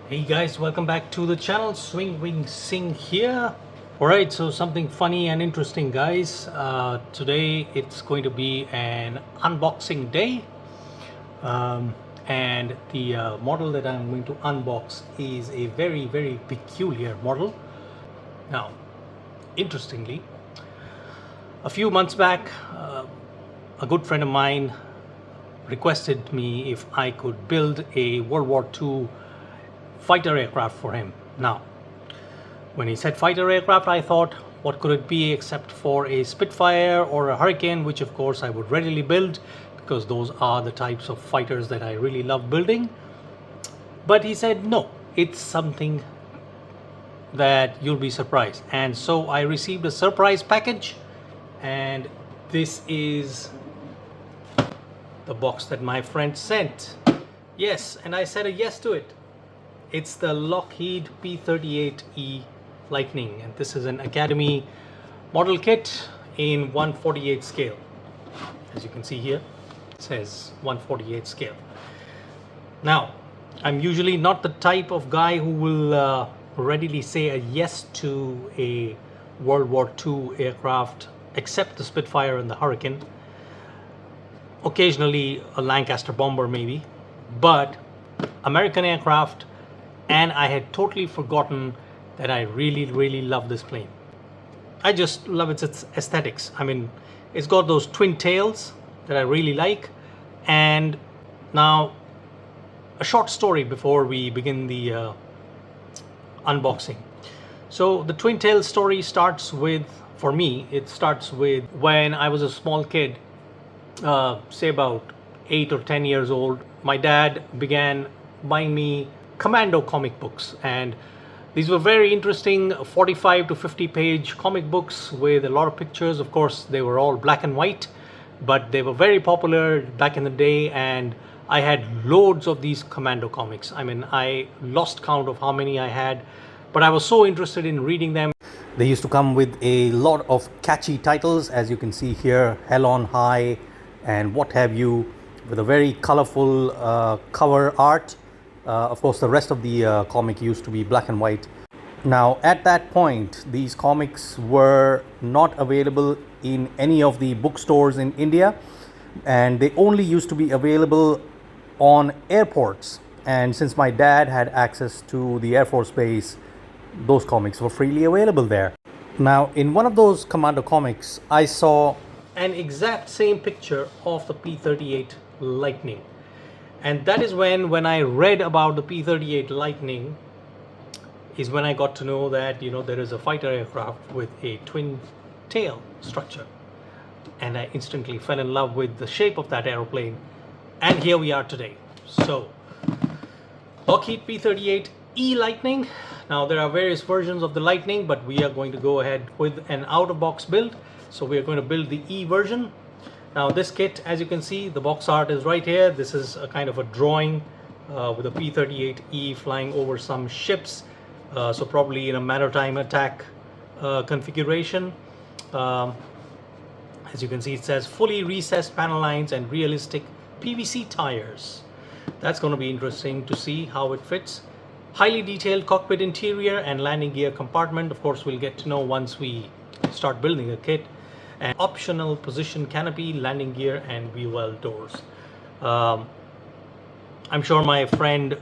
Hey guys, welcome back to the channel. Swing Wing Sing here. Alright, so something funny and interesting, guys. Today it's going to be an unboxing day. And the model that I'm going to unbox is a very peculiar model. Now, interestingly, a few months back, a good friend of mine requested me if I could build a World War II fighter aircraft for him. Now, when he said fighter aircraft, I thought, what could it be except for a Spitfire or a Hurricane, which of course I would readily build because those are the types of fighters that I really love building. But he said, no, it's something that you'll be surprised. And so I received a surprise package, and this is the box that my friend sent. Yes, and I said a yes to it. It's the Lockheed P-38e Lightning, and this is an Academy model kit in 1/48 scale. As you can see here, it says 1/48 scale. Now, I'm usually not the type of guy who will readily say a yes to a World War II aircraft, except the Spitfire and the Hurricane. Occasionally a Lancaster bomber maybe, but American aircraft. And I had totally forgotten that I really love this plane. I just love its aesthetics. I mean, it's got those twin tails that I really like. And now, a short story before we begin the unboxing. So the twin tail story starts with, for me, it starts with when I was a small kid, say about 8 or 10 years old. My dad began buying me Commando comic books, and these were very interesting 45 to 50 page comic books with a lot of pictures. Of course, they were all black and white, but they were very popular back in the day, and I had loads of these Commando comics. I mean, I lost count of how many I had, but I was so interested in reading them. They used to come with a lot of catchy titles, as you can see here, Hell on High and what have you, with a very colorful cover art. Of course, the rest of the comic used to be black and white. Now, at that point, these comics were not available in any of the bookstores in India, and they only used to be available on airports. And since my dad had access to the Air Force Base, those comics were freely available there. Now, in one of those Commando comics, I saw an exact same picture of the P-38 Lightning. And that is when I read about the P-38 Lightning, is when I got to know that, you know, there is a fighter aircraft with a twin tail structure. And I instantly fell in love with the shape of that aeroplane. And here we are today. So, Lockheed P-38e Lightning. Now, there are various versions of the Lightning, but we are going to go ahead with an out-of-box build. So we are going to build the E version. Now, this kit, as you can see, the box art is right here. This is a kind of a drawing with a P-38E flying over some ships. So probably in a maritime attack configuration. As you can see, it says fully recessed panel lines and realistic PVC tires. That's going to be interesting to see how it fits. Highly detailed cockpit interior and landing gear compartment. Of course, we'll get to know once we start building a kit. And optional position canopy, landing gear, and wheel well doors. I'm sure my friend,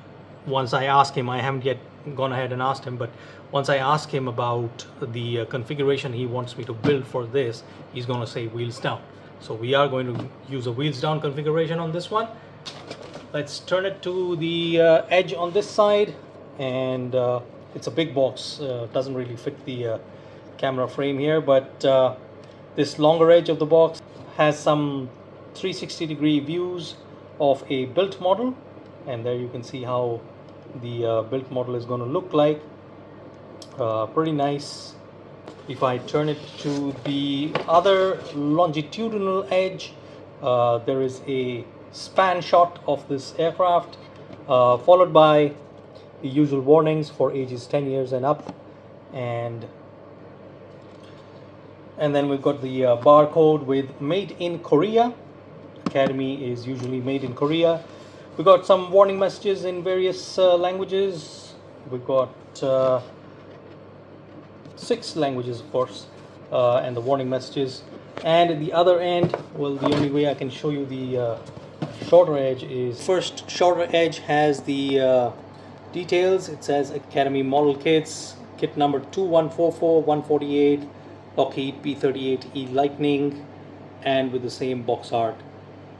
once I ask him, I haven't yet gone ahead and asked him, but once I ask him about the configuration he wants me to build for this, he's going to say wheels down. So we are going to use a wheels down configuration on this one. Let's turn it to the edge on this side, and it's a big box, doesn't really fit the camera frame here, but this longer edge of the box has some 360-degree views of a built model, and there you can see how the built model is going to look like. Pretty nice. If I turn it to the other longitudinal edge, there is a span shot of this aircraft, followed by the usual warnings for ages 10 years and up, and then we've got the barcode with made in Korea. Academy is usually made in Korea. We got some warning messages in various languages, We've got 6 languages, of course, and the warning messages. And at the other end, well, the only way I can show you the shorter edge is first shorter edge has the details. It says Academy Model Kits, kit number 2144 148, Lockheed P-38e Lightning, and with the same box art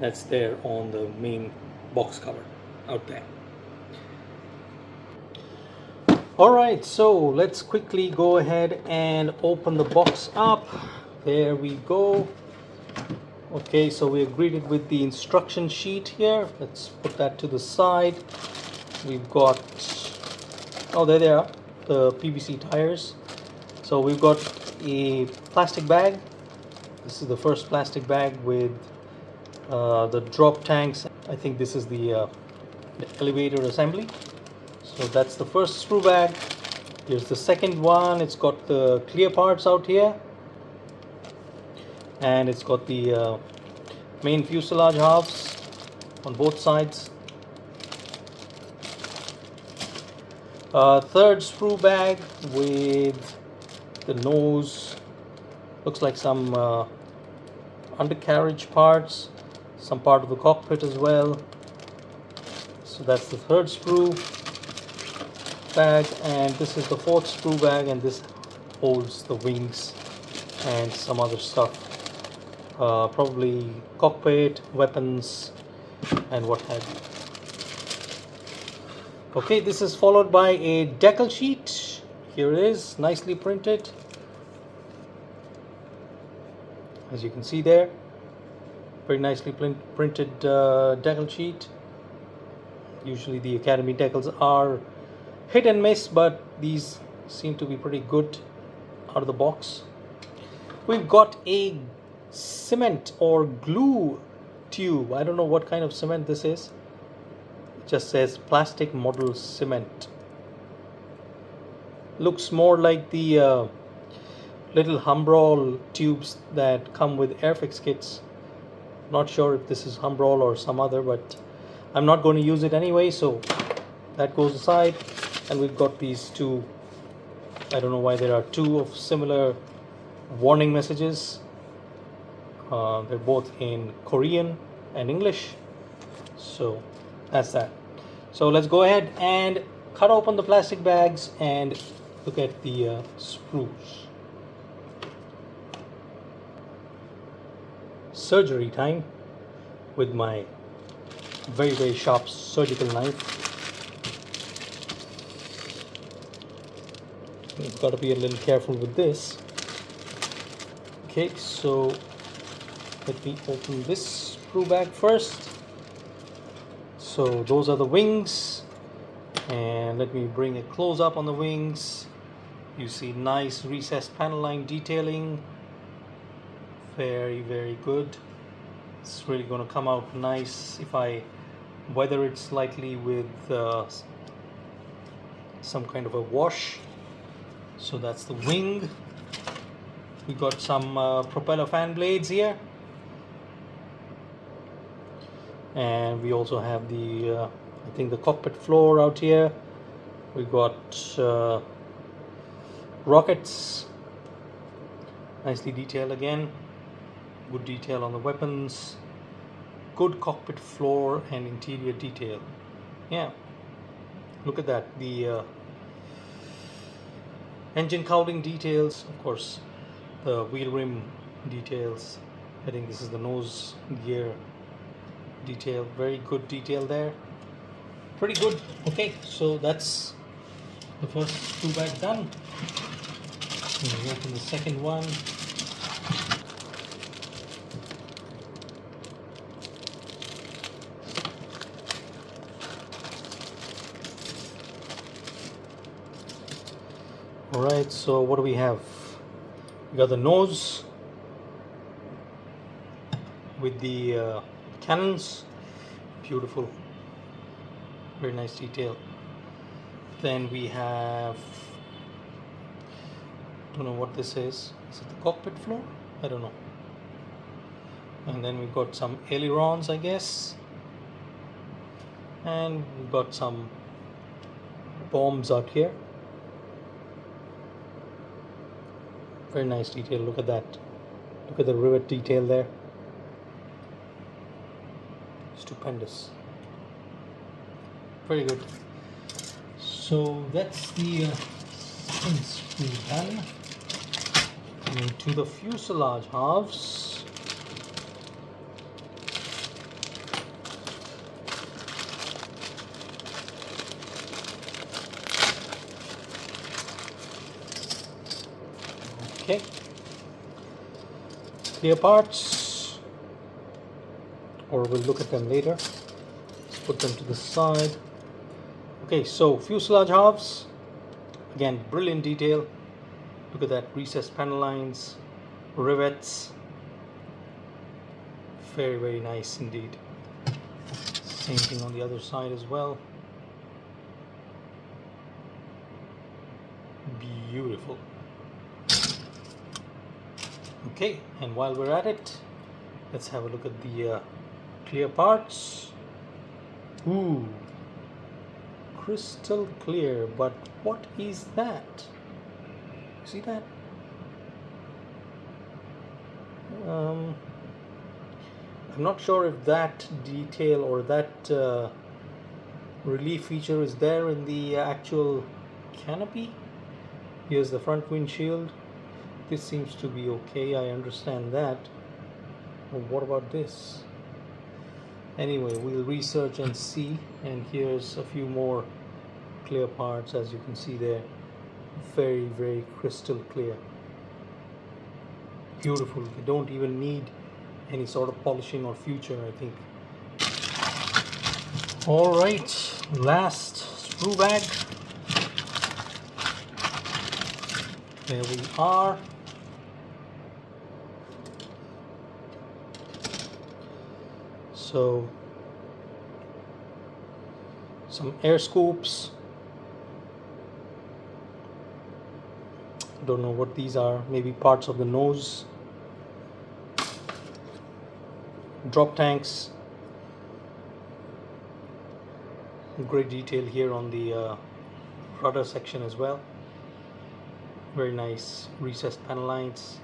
that's there on the main box cover out there. Alright, so let's quickly go ahead and open the box up. There we go. Okay, so we are greeted with the instruction sheet here. Let's put that to the side. We've got, oh, there they are, the PVC tires. So we've got a plastic bag. This is the first plastic bag with the drop tanks. I think this is the elevator assembly. So that's the first sprue bag. Here's the second one. It's got the clear parts out here, and it's got the main fuselage halves on both sides. Third sprue bag with the nose. Looks like some undercarriage parts, some part of the cockpit as well. So that's the third sprue bag, and this is the fourth sprue bag, and this holds the wings and some other stuff, probably cockpit, weapons, and what have you. Okay, this is followed by a decal sheet. Here it is, nicely printed, as you can see there. Very nicely printed decal sheet. Usually the Academy decals are hit and miss, but these seem to be pretty good out of the box. We've got a cement or glue tube. I don't know what kind of cement this is. It just says plastic model cement. Looks more like the little Humbrol tubes that come with Airfix kits. Not sure if this is Humbrol or some other, but I'm not going to use it anyway, so that goes aside. And we've got these two, I don't know why there are two of similar warning messages. They're both in Korean and English. So that's that. So let's go ahead and cut open the plastic bags and look at the sprues. Surgery time with my very sharp surgical knife. You've got to be a little careful with this. Okay, so let me open this sprue bag first. So those are the wings, and let me bring a close up on the wings. You see nice recessed panel line detailing. Very good. It's really going to come out nice if I weather it slightly with some kind of a wash. So that's the wing. We got some propeller fan blades here, and we also have the I think the cockpit floor out here. We got rockets, nicely detailed again. Good detail on the weapons. Good cockpit floor and interior detail. Yeah, look at that. The engine cowling details, of course, the wheel rim details. I think this is the nose gear detail. Very good detail there. Pretty good. Okay, so that's the first sprue bag done. We open the second one. Alright, so what do we have? We got the nose with the cannons. Beautiful. Very nice detail. Then we have, don't know what this is. Is it the cockpit floor? I don't know. And then we've got some ailerons, I guess. And we've got some bombs out here. Very nice detail. Look at that. Look at the rivet detail there. Stupendous. Very good. So that's the second screw done. And to the fuselage halves. Okay. Clear parts, or we'll look at them later. Let's put them to the side. Okay, so fuselage halves. Again, brilliant detail. Look at that, recessed panel lines, rivets. Very, very nice indeed. Same thing on the other side as well. Beautiful. Okay, and while we're at it, let's have a look at the clear parts. Ooh, crystal clear, but what is that? See that? I'm not sure if that detail or that relief feature is there in the actual canopy. Here's the front windshield. This seems to be okay, I understand that. But what about this? Anyway, we'll research and see. And here's a few more clear parts, as you can see there. Very, very crystal clear. Beautiful. You don't even need any sort of polishing or future, I think. All right, last screw bag. There we are. So some air scoops. Don't know what these are. Maybe parts of the nose. Drop tanks. Great detail here on the rudder section as well. Very nice recessed panel lines.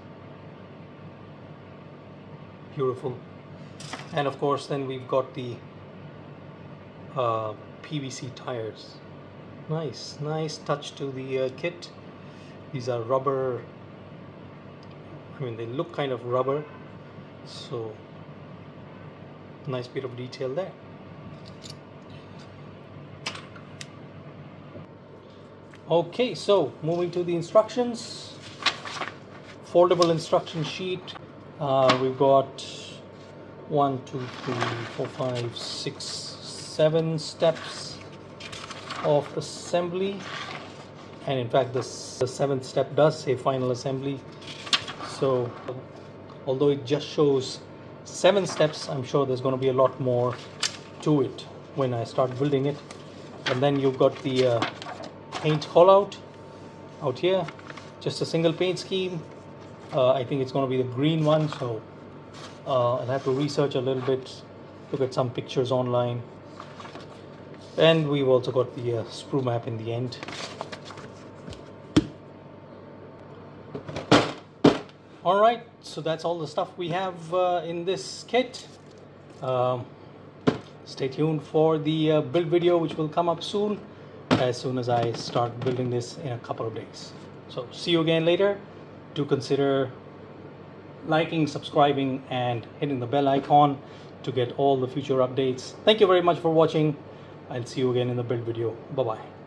Beautiful. And of course then we've got the PVC tires. Nice touch to the kit. These are rubber. I mean, they look kind of rubber, so nice bit of detail there. Okay, so moving to the instructions. Foldable instruction sheet. We've got 1, 2, 3, 4, 5, 6, 7 steps of assembly, and in fact the 7th step does say final assembly. So although it just shows 7 steps, I'm sure there's going to be a lot more to it when I start building it. And then you've got the paint call out here, just a single paint scheme. I think it's going to be the green one, so I'll have to research a little bit, look at some pictures online. And we've also got the sprue map in the end. Alright, so that's all the stuff we have in this kit. Stay tuned for the build video, which will come up soon as I start building this in a couple of days. So see you again later. Do consider liking, subscribing, and hitting the bell icon to get all the future updates. Thank you very much for watching. I'll see you again in the build video. Bye bye.